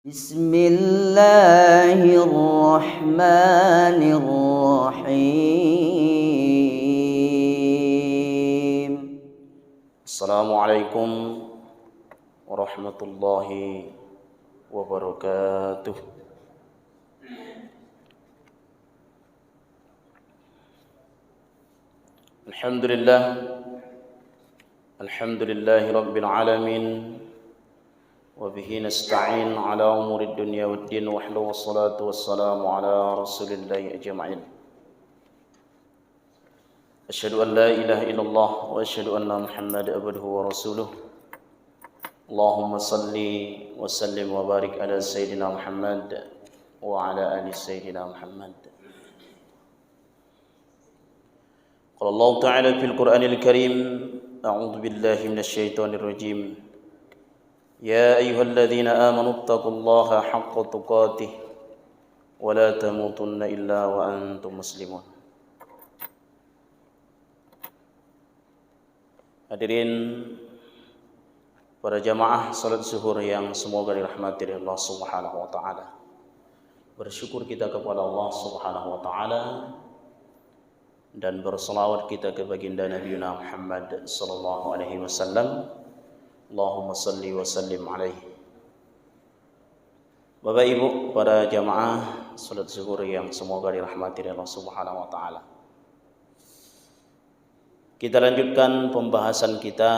بسم الله الرحمن الرحيم السلام عليكم ورحمة الله وبركاته. الحمد لله رب العالمين وبه نستعين على أمور الدنيا والدين وحده والصلاة والسلام على رسول الله أجمعين. أشهد أن لا إله إلا الله وأشهد أن محمدا عبده ورسوله. اللهم صل وسلم وبارك على سيدنا محمد وعلى آل سيدنا محمد. قال الله تعالى في القرآن الكريم: أعوذ بالله من الشيطان الرجيم. يا أيها الذين آمنوا اتقوا الله حق تقاته ولا تموتن إلا وأنتم مسلمون. Hadirin para jamaah salat zuhur yang semoga dirahmati oleh Allah Subhanahu wa taala. Bersyukur kita kepada Allah Subhanahu wa taala dan berselawat kita ke baginda Nabi Muhammad sallallahu alaihi wasallam. Allahumma salli wa sallim alaihi. Bapak Ibu para jamaah salat zuhur yang semoga dirahmati oleh Allah Subhanahu wa taala. Kita lanjutkan pembahasan kita.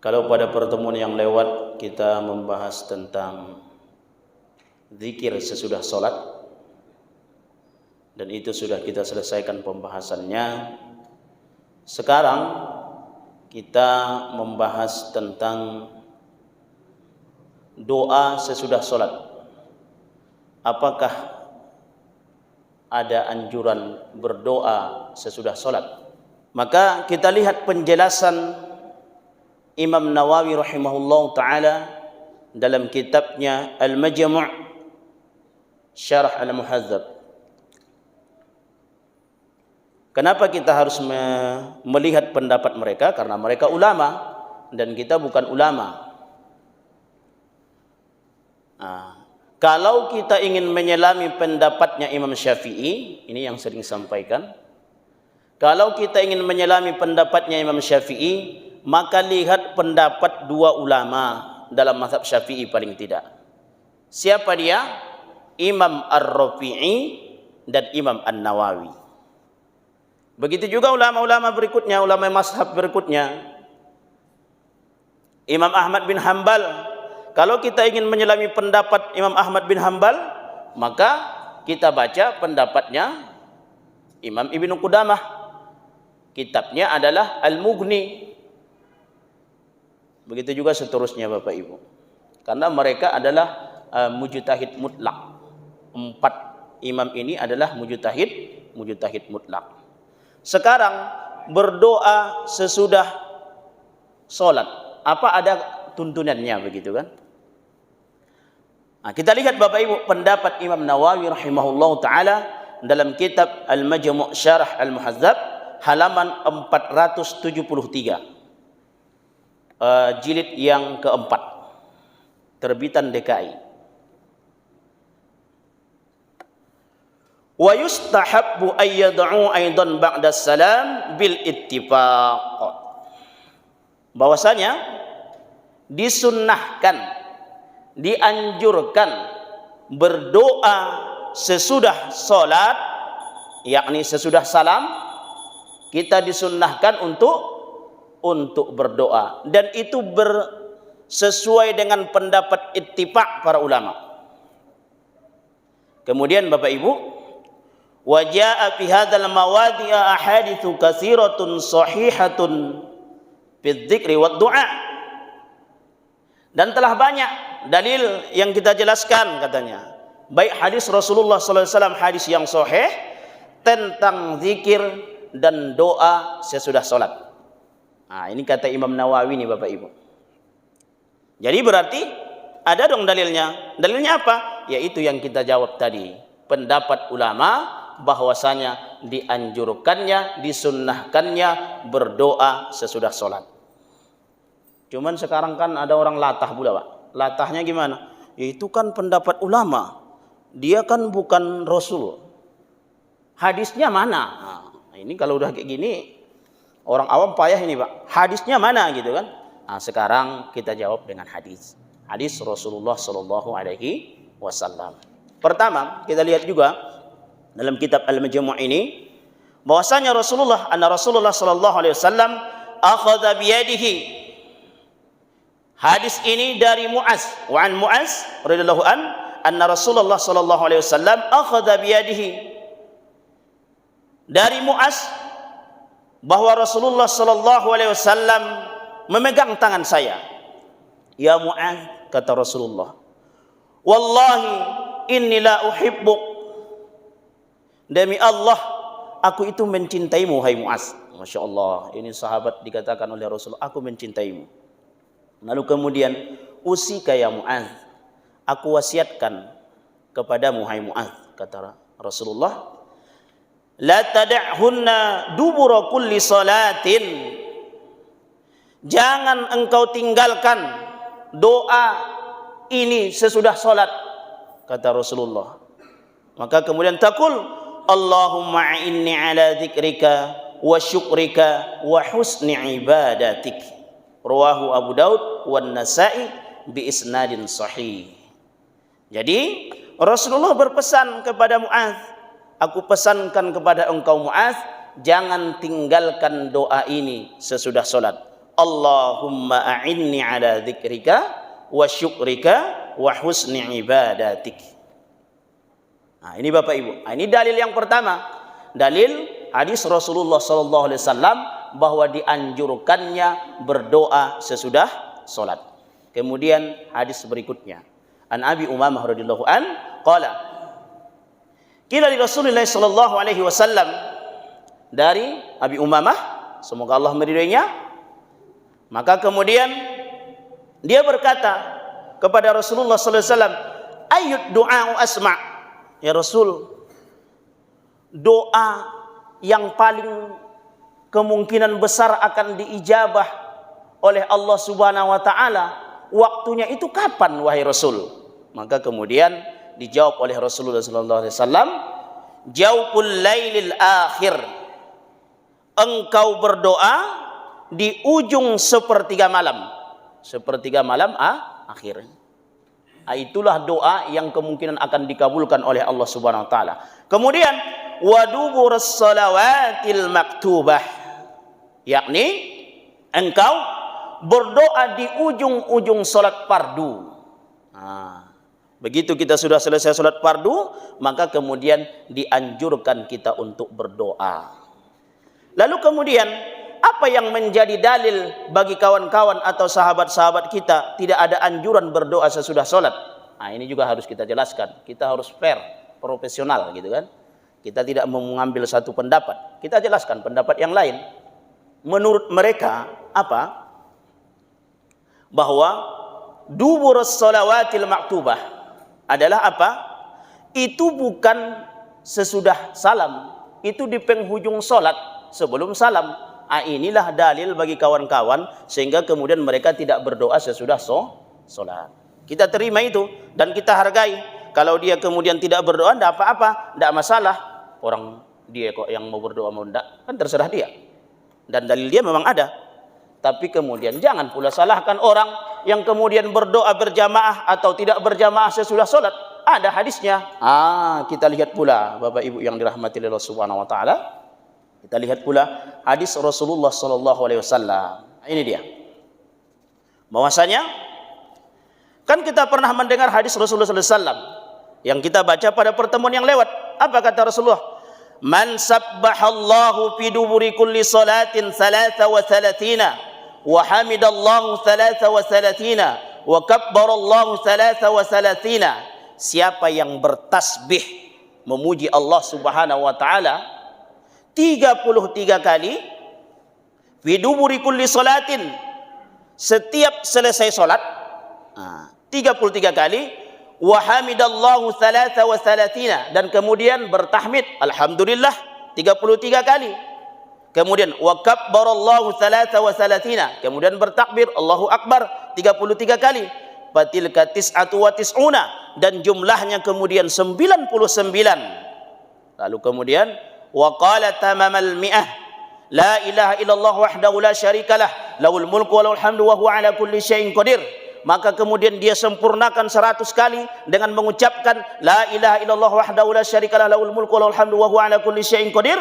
Kalau pada pertemuan yang lewat kita membahas tentang zikir sesudah salat, dan itu sudah kita selesaikan pembahasannya. Sekarang kita membahas tentang doa sesudah sholat. Apakah ada anjuran berdoa sesudah sholat? Maka kita lihat penjelasan Imam Nawawi rahimahullah ta'ala dalam kitabnya Al-Majmu' Syarah Al-Muhadzab. Kenapa kita harus melihat pendapat mereka? Karena mereka ulama dan kita bukan ulama. Kalau kita ingin menyelami pendapatnya Imam Syafi'i, ini yang sering sampaikan. Kalau kita ingin menyelami pendapatnya Imam Syafi'i, maka lihat pendapat dua ulama dalam mazhab Syafi'i paling tidak. Siapa dia? Imam Ar-Rafi'i dan Imam An-Nawawi. Begitu juga ulama-ulama berikutnya, ulama mazhab berikutnya. Imam Ahmad bin Hanbal. Kalau kita ingin menyelami pendapat Imam Ahmad bin Hanbal, maka kita baca pendapatnya Imam Ibnu Qudamah. Kitabnya adalah Al-Mughni. Begitu juga seterusnya Bapak Ibu. Karena mereka adalah mujtahid mutlak. 4 imam ini adalah mujtahid mutlak. Sekarang berdoa sesudah sholat, apa ada tuntunannya begitu kan? Kita lihat Bapak Ibu pendapat Imam Nawawi rahimahullah ta'ala dalam kitab Al-Majmu' Syarah Al-Muhadzab halaman 473, jilid yang keempat, terbitan DKI. Wa yustahabbu ay yad'u aidan ba'da salam bil ittifaq. Bahwasanya disunnahkan, dianjurkan berdoa sesudah salat, yakni sesudah salam, kita disunnahkan untuk berdoa, dan itu sesuai dengan pendapat ittifaq para ulama. Kemudian Bapak Ibu, wa jaa fi hadzal mawadi'a ahaditsu katsiratun shahihatun fi dzikri wad du'a. Dan telah banyak dalil yang kita jelaskan katanya, baik hadis Rasulullah sallallahu alaihi wasallam, hadis yang sahih tentang zikir dan doa sesudah salat. Ini kata Imam Nawawi nih Bapak Ibu. Jadi berarti ada dong dalilnya. Dalilnya apa? Yaitu yang kita jawab tadi, pendapat ulama bahwasanya dianjurkannya, disunnahkannya berdoa sesudah sholat. Cuman sekarang kan ada orang latah pula Pak. Latahnya gimana? Ya itu kan pendapat ulama. Dia kan bukan Rasul. Hadisnya mana? Nah, ini kalau udah kayak gini, orang awam payah ini Pak. Hadisnya mana gitu kan? Nah, sekarang kita jawab dengan hadis. Hadis Rasulullah Sallallahu Alaihi Wasallam. Pertama, kita lihat juga dalam kitab Al-Majmu' ini, bahwasanya Rasulullah Sallallahu Alaihi Wasallam akhadha biyadihi. Hadis ini dari Mu'az, wa an Mu'az radhiyallahu anna Rasulullah sallallahu alaihi wasallam akhadha biyadihi. Dari Mu'az bahwa Rasulullah sallallahu alaihi wasallam memegang tangan saya. Ya Mu'az, kata Rasulullah, wallahi inni la uhibbuk. Demi Allah, aku itu mencintaimu hai Mu'az. Masya Allah, ini sahabat dikatakan oleh Rasulullah, aku mencintaimu. Lalu kemudian, usika ya Mu'adz, aku wasiatkan kepadamu hai Mu'adz, kata Rasulullah, la tada'hunna dubura kulli salatin. Jangan engkau tinggalkan doa ini sesudah salat, kata Rasulullah. Maka kemudian takul, Allahumma a'inni ala dzikrika wa syukrika wa husni ibadatik. Rawahu Abu Daud wan Nasa'i bi isnadin sahih. Jadi Rasulullah berpesan kepada Mu'adz, aku pesankan kepada engkau Mu'adz, jangan tinggalkan doa ini sesudah salat. Allahumma a'inni ala dzikrika wa syukrika wa husni ibadatik. Nah, ini Bapak Ibu. Nah, ini dalil yang pertama. Dalil hadis Rasulullah sallallahu alaihi wasallam bahwa dianjurkannya berdoa sesudah salat. Kemudian hadis berikutnya, an Abi Umamah radhiyallahu an qala qila li Rasulillah sallallahu alaihi wasallam, dari Abi Umamah, semoga Allah meridainya, maka kemudian dia berkata kepada Rasulullah sallallahu alaihi wasallam, ayyud du'a asma', ya Rasul, doa yang paling kemungkinan besar akan diijabah oleh Allah Subhanahu wa taala, waktunya itu kapan wahai Rasul? Maka kemudian dijawab oleh Rasulullah sallallahu alaihi wasallam, jauful lailil akhir. Engkau berdoa di ujung sepertiga malam. Sepertiga malam akhir. Itulah doa yang kemungkinan akan dikabulkan oleh Allah Subhanahu wa taala. Kemudian waduburus salawatil maktubah, yakni engkau berdoa di ujung-ujung salat fardu. Nah, begitu kita sudah selesai salat fardu, maka kemudian dianjurkan kita untuk berdoa. Lalu kemudian apa yang menjadi dalil bagi kawan-kawan atau sahabat-sahabat kita tidak ada anjuran berdoa sesudah salat? Nah, ini juga harus kita jelaskan. Kita harus fair, profesional gitu kan. Kita tidak mengambil satu pendapat, kita jelaskan pendapat yang lain. Menurut mereka apa? Bahwa duburus salawatil maktubah adalah apa? Itu bukan sesudah salam, itu di penghujung salat sebelum salam. Inilah dalil bagi kawan-kawan sehingga kemudian mereka tidak berdoa sesudah salat. Kita terima itu dan kita hargai. Kalau dia kemudian tidak berdoa, tidak apa-apa, tidak masalah. Orang dia kok yang mau berdoa mau tidak, kan terserah dia. Dan dalil dia memang ada. Tapi kemudian jangan pula salahkan orang yang kemudian berdoa berjamaah atau tidak berjamaah sesudah sholat. Ada hadisnya. Kita lihat pula Bapak Ibu yang dirahmati Allah Subhanahu wa taala. Kita lihat pula hadis Rasulullah sallallahu alaihi wasallam. Ini dia. Bahwasanya kan kita pernah mendengar hadis Rasulullah sallallahu alaihi wasallam yang kita baca pada pertemuan yang lewat. Apa kata Rasulullah? Man sabbahallahu fi duburi kulli salatin 33 wa hamidallahu 33 wa kabbarallahu 33. Siapa yang bertasbih memuji Allah Subhanahu wa taala 33 kali fi duburi kulli salatin, setiap selesai salat 33 kali, wa hamidallahu 33, dan kemudian bertahmid alhamdulillah 33 kali, kemudian wa kabbarallahu 33, kemudian bertakbir Allahu akbar 33 kali, fatilka tis'atu wa tis'una, dan jumlahnya kemudian 99. Lalu kemudian wa qala tamamal mi'ah, la ilaha illallah wahdahu la syarikalah, lahul mulku wa lahul hamdu wa huwa ala kulli syai'in qadir. Maka kemudian dia sempurnakan 100 kali dengan mengucapkan la ilaha illallah wahdahu la syarikalah, lahul mulku wa lahul hamdu wa huwa ala kulli syai'in qadir,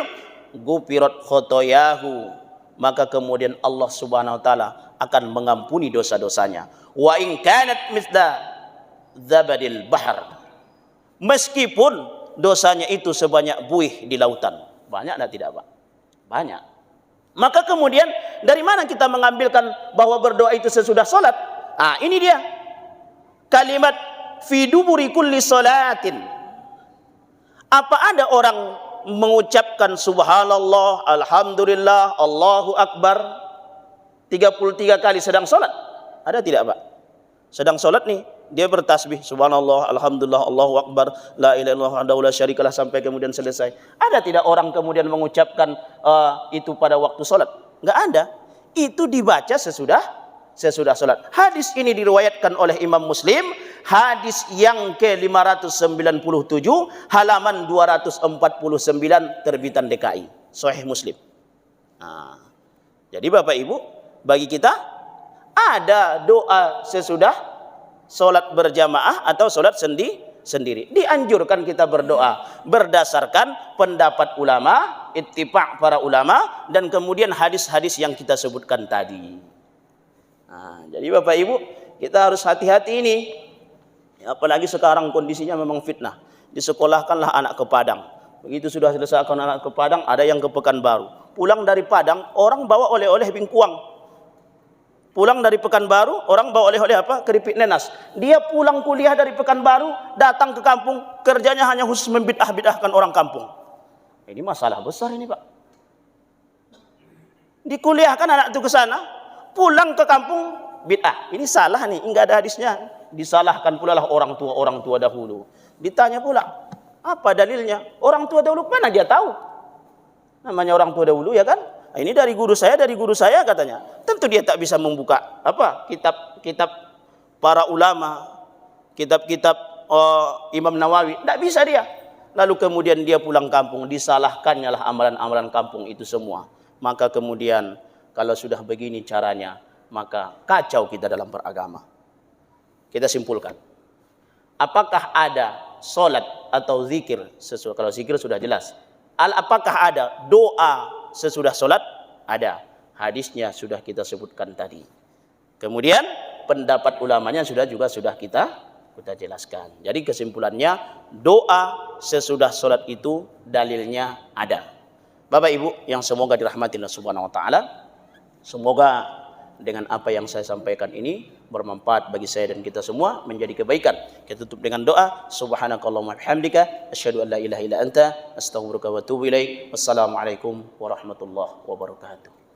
gufirat khotoyahu, maka kemudian Allah Subhanahu wa taala akan mengampuni dosa-dosanya. Wa in kanat mithla zabadil bahr, meskipun dosanya itu sebanyak buih di lautan. Banyak atau tidak, Pak? Banyak. Maka kemudian dari mana kita mengambilkan bahwa berdoa itu sesudah salat? Ini dia kalimat fi duburi kulli salatin. Apa ada orang mengucapkan subhanallah, alhamdulillah, Allahu akbar 33 kali sedang salat? Ada tidak, Pak? Sedang salat nih, dia bertasbih subhanallah, alhamdulillah, Allahu akbar, la ilaha illallah wahdahu la syarikalah sampai kemudian selesai. Ada tidak orang kemudian mengucapkan itu pada waktu salat? Enggak ada. Itu dibaca sesudah salat. Hadis ini diriwayatkan oleh Imam Muslim, hadis yang ke-597, halaman 249, terbitan DKI, Sahih Muslim. Jadi Bapak Ibu, bagi kita ada doa sesudah salat berjamaah atau salat sendiri. Dianjurkan kita berdoa berdasarkan pendapat ulama, ittifaq para ulama, dan kemudian hadis-hadis yang kita sebutkan tadi. Jadi Bapak Ibu, kita harus hati-hati ini. Apalagi sekarang kondisinya memang fitnah. Disekolahkanlah anak ke Padang. Begitu sudah selesai anak ke Padang, ada yang ke Pekanbaru. Pulang dari Padang, orang bawa oleh-oleh bingkuang. Pulang dari Pekanbaru, orang bawa oleh-oleh apa? Keripik nenas. Dia pulang kuliah dari Pekanbaru, datang ke kampung, kerjanya hanya khusus membid'ah-bid'ahkan orang kampung. Ini masalah besar ini, Pak. Dikuliahkan anak itu ke sana, pulang ke kampung bid'ah. Ini salah nih, enggak ada hadisnya. Disalahkan pula lah orang tua dahulu. Ditanya pula, apa dalilnya? Orang tua dahulu mana dia tahu? Namanya orang tua dahulu, ya kan? Ini dari guru saya katanya. Tentu dia tak bisa membuka apa? Kitab para ulama, kitab-kitab Imam Nawawi, tak bisa dia. Lalu kemudian dia pulang kampung, disalahkannya lah amalan-amalan kampung itu semua. Maka kemudian kalau sudah begini caranya, maka kacau kita dalam beragama. Kita simpulkan. Apakah ada solat atau zikir sesudah? Kalau zikir sudah jelas. Apakah ada doa sesudah solat? Ada. Hadisnya sudah kita sebutkan tadi. Kemudian pendapat ulamanya sudah kita jelaskan. Jadi kesimpulannya, doa sesudah solat itu dalilnya ada. Bapak Ibu yang semoga dirahmati Allah Subhanahu wa taala. Semoga dengan apa yang saya sampaikan ini bermanfaat bagi saya dan kita semua, menjadi kebaikan. Kita tutup dengan doa. Subhanakallahumma bihamdika asyhadu an la ilaha illa anta astaghfiruka wa atubu ilaik. Wassalamualaikum warahmatullahi wabarakatuh.